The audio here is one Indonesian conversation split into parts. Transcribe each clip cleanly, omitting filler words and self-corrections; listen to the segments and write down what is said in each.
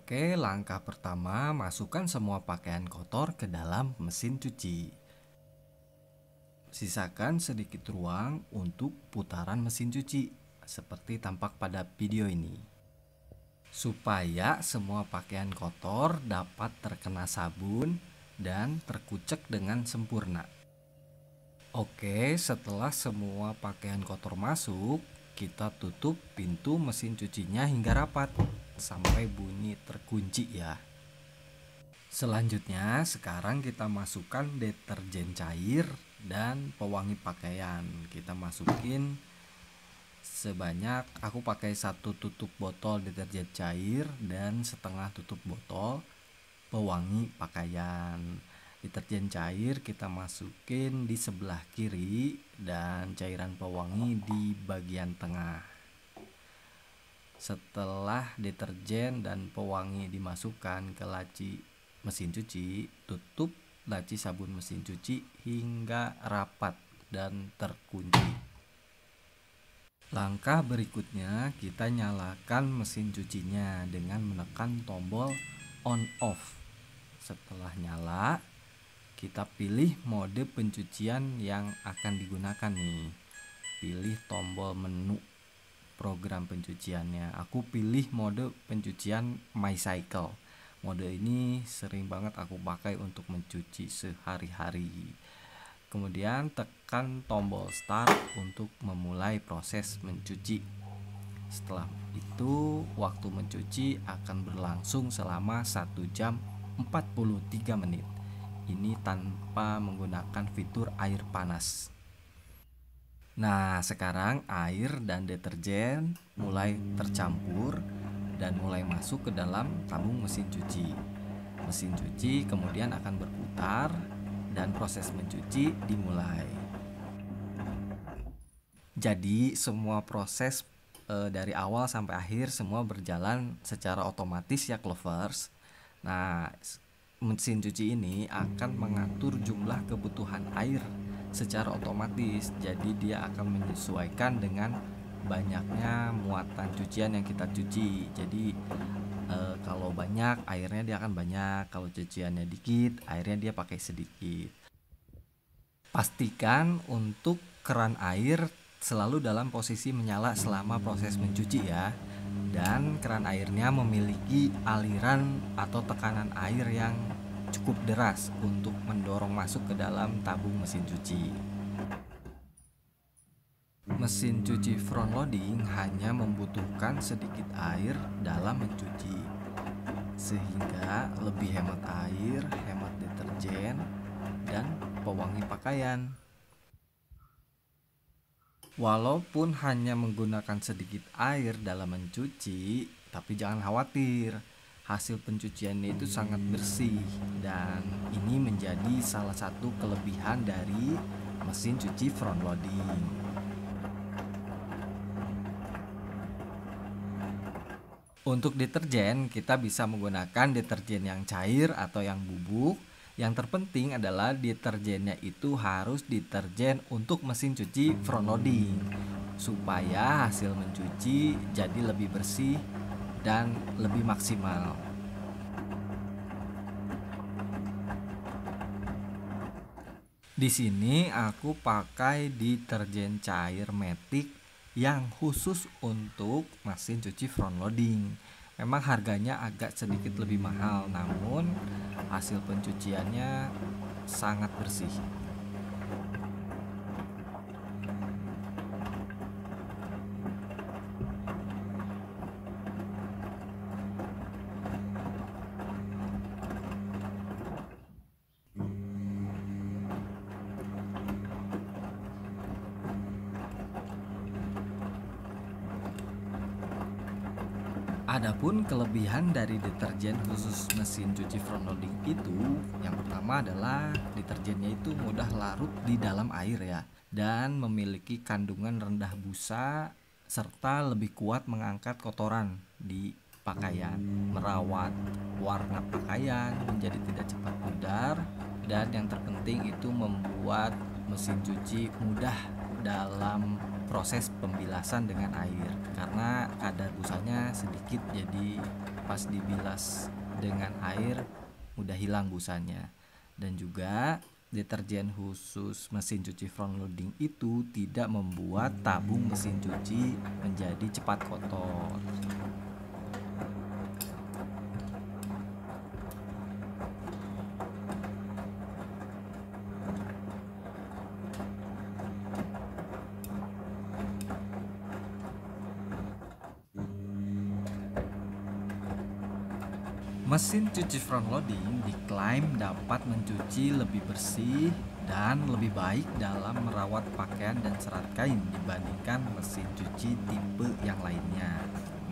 Oke, langkah pertama, masukkan semua pakaian kotor ke dalam mesin cuci. Sisakan sedikit ruang untuk putaran mesin cuci, seperti tampak pada video ini. Supaya semua pakaian kotor dapat terkena sabun dan terkucek dengan sempurna. Oke, setelah semua pakaian kotor masuk, kita tutup pintu mesin cucinya hingga rapat sampai bunyi terkunci ya. Selanjutnya, sekarang kita masukkan deterjen cair dan pewangi pakaian. Kita masukin sebanyak, aku pakai 1 tutup botol deterjen cair dan setengah tutup botol pewangi pakaian. Deterjen cair kita masukin di sebelah kiri dan cairan pewangi di bagian tengah. Setelah deterjen dan pewangi dimasukkan ke laci mesin cuci, tutup laci sabun mesin cuci hingga rapat dan terkunci. Langkah berikutnya, kita nyalakan mesin cucinya dengan menekan tombol on off. Setelah nyala, kita pilih mode pencucian yang akan digunakan nih. Pilih tombol menu program pencuciannya. Aku pilih mode pencucian My Cycle. Mode ini sering banget aku pakai untuk mencuci sehari-hari. Kemudian tekan tombol start untuk memulai proses mencuci. Setelah itu, waktu mencuci akan berlangsung selama 1 jam 43 menit. Ini tanpa menggunakan fitur air panas. Nah, sekarang air dan deterjen mulai tercampur dan mulai masuk ke dalam tabung mesin cuci. Mesin cuci kemudian akan berputar dan proses mencuci dimulai. Jadi semua proses dari awal sampai akhir semua berjalan secara otomatis ya Clovers. Nah, mesin cuci ini akan mengatur jumlah kebutuhan air secara otomatis. Jadi dia akan menyesuaikan dengan banyaknya muatan cucian yang kita cuci. Jadi kalau banyak airnya dia akan banyak, kalau cuciannya dikit airnya dia pakai sedikit. Pastikan untuk keran air selalu dalam posisi menyala selama proses mencuci ya. Dan keran airnya memiliki aliran atau tekanan air yang cukup deras untuk mendorong masuk ke dalam tabung mesin cuci. Mesin cuci front loading hanya membutuhkan sedikit air dalam mencuci, sehingga lebih hemat air, hemat deterjen, dan pewangi pakaian. Walaupun hanya menggunakan sedikit air dalam mencuci, tapi jangan khawatir, hasil pencuciannya itu sangat bersih dan ini menjadi salah satu kelebihan dari mesin cuci front loading. Untuk deterjen, kita bisa menggunakan deterjen yang cair atau yang bubuk. Yang terpenting adalah deterjennya itu harus deterjen untuk mesin cuci front loading, supaya hasil mencuci jadi lebih bersih dan lebih maksimal. Di sini aku pakai deterjen cair Matic yang khusus untuk mesin cuci front loading. Memang harganya agak sedikit lebih mahal, namun hasil pencuciannya sangat bersih. Adapun kelebihan dari deterjen khusus mesin cuci front loading itu, yang pertama adalah deterjennya itu mudah larut di dalam air ya, dan memiliki kandungan rendah busa serta lebih kuat mengangkat kotoran di pakaian, merawat warna pakaian menjadi tidak cepat pudar, dan yang terpenting itu membuat mesin cuci mudah dalam proses pembilasan dengan air karena kadar busanya sedikit, jadi pas dibilas dengan air udah hilang busanya. Dan juga deterjen khusus mesin cuci front loading itu tidak membuat tabung mesin cuci menjadi cepat kotor. Mesin cuci front loading diklaim dapat mencuci lebih bersih dan lebih baik dalam merawat pakaian dan serat kain dibandingkan mesin cuci tipe yang lainnya.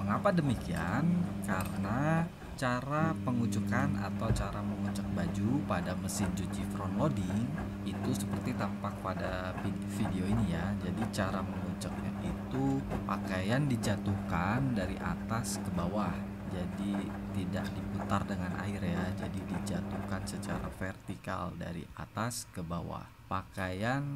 Mengapa demikian? Karena cara pengucukan atau cara mengucek baju pada mesin cuci front loading itu seperti tampak pada video ini ya. Jadi cara menguceknya itu pakaian dijatuhkan dari atas ke bawah. Jadi tidak diputar dengan air ya, jadi dijatuhkan secara vertikal dari atas ke bawah. Pakaian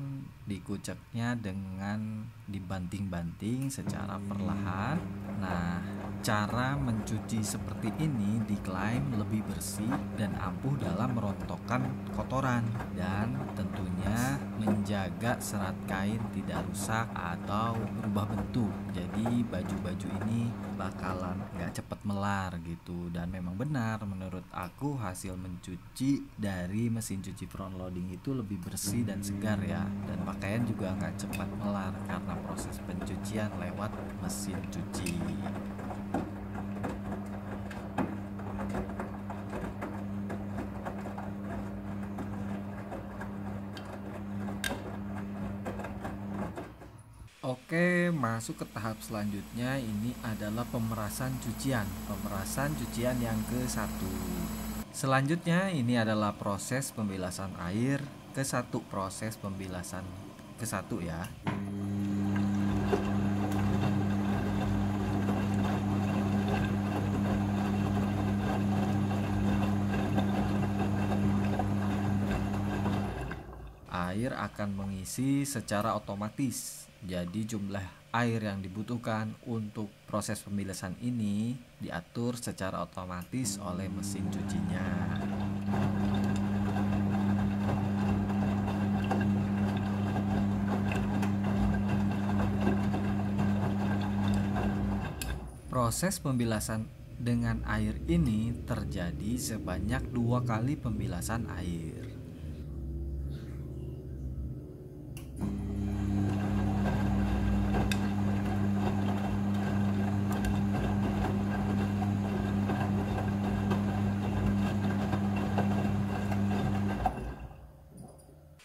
dikuceknya dengan dibanting-banting secara perlahan. Nah, cara mencuci seperti ini diklaim lebih bersih dan ampuh dalam merontokkan kotoran dan tentunya menjaga serat kain tidak rusak atau berubah bentuk. Jadi baju-baju ini bakalan nggak cepat melar gitu. Dan memang benar menurut aku hasil mencuci dari mesin cuci front loading itu lebih bersih dan segar ya, dan pakaian juga nggak cepat melar karena proses pencucian lewat mesin cuci. Oke, masuk ke tahap selanjutnya. Ini adalah pemerasan cucian. Pemerasan cucian yang ke-1. Selanjutnya ini adalah proses pembilasan air ke-1. Proses pembilasan ke-1 ya. Air akan mengisi secara otomatis. Jadi jumlah air yang dibutuhkan untuk proses pembilasan ini diatur secara otomatis oleh mesin cucinya. Proses pembilasan dengan air ini terjadi sebanyak 2 kali pembilasan air.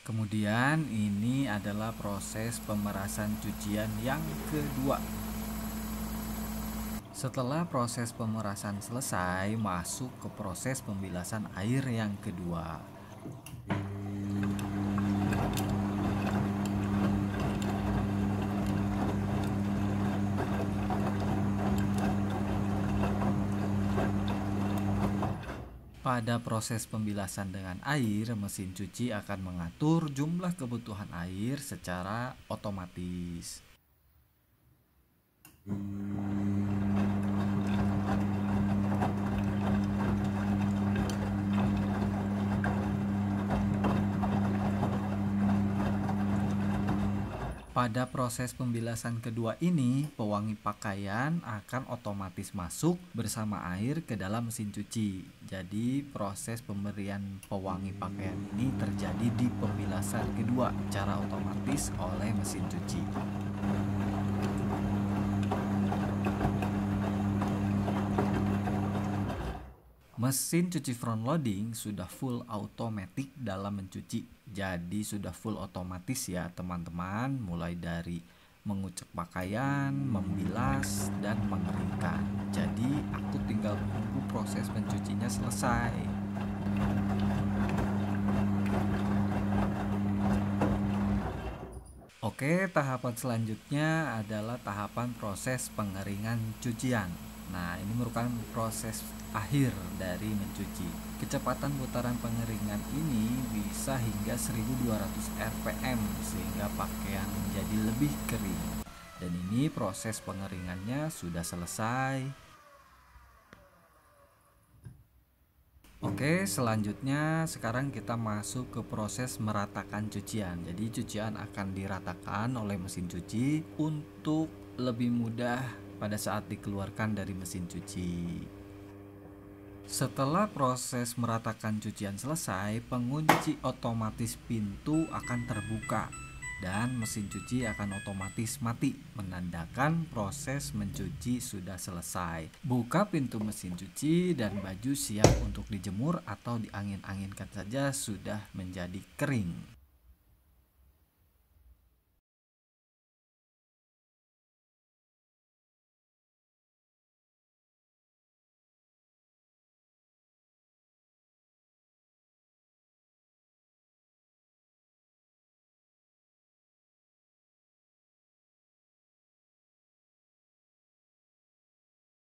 Kemudian ini adalah proses pemerasan cucian yang kedua. Setelah proses pemerasan selesai, masuk ke proses pembilasan air yang kedua. Pada proses pembilasan dengan air, mesin cuci akan mengatur jumlah kebutuhan air secara otomatis. Pada proses pembilasan kedua ini, pewangi pakaian akan otomatis masuk bersama air ke dalam mesin cuci. Jadi proses pemberian pewangi pakaian ini terjadi di pembilasan kedua secara otomatis oleh mesin cuci. Mesin cuci front loading sudah full automatic dalam mencuci. Jadi sudah full otomatis ya teman-teman, mulai dari mengucek pakaian, membilas, dan mengeringkan. Jadi aku tinggal menunggu proses mencucinya selesai. Oke, tahapan selanjutnya adalah tahapan proses pengeringan cucian. Nah, ini merupakan proses akhir dari mencuci. Kecepatan putaran pengeringan ini bisa hingga 1200 rpm sehingga pakaian menjadi lebih kering. Dan ini proses pengeringannya sudah selesai. Oke, selanjutnya sekarang kita masuk ke proses meratakan cucian. Jadi cucian akan diratakan oleh mesin cuci untuk lebih mudah pada saat dikeluarkan dari mesin cuci. Setelah proses meratakan cucian selesai, pengunci otomatis pintu akan terbuka dan mesin cuci akan otomatis mati, menandakan proses mencuci sudah selesai. Buka pintu mesin cuci dan baju siap untuk dijemur atau diangin-anginkan saja sudah menjadi kering.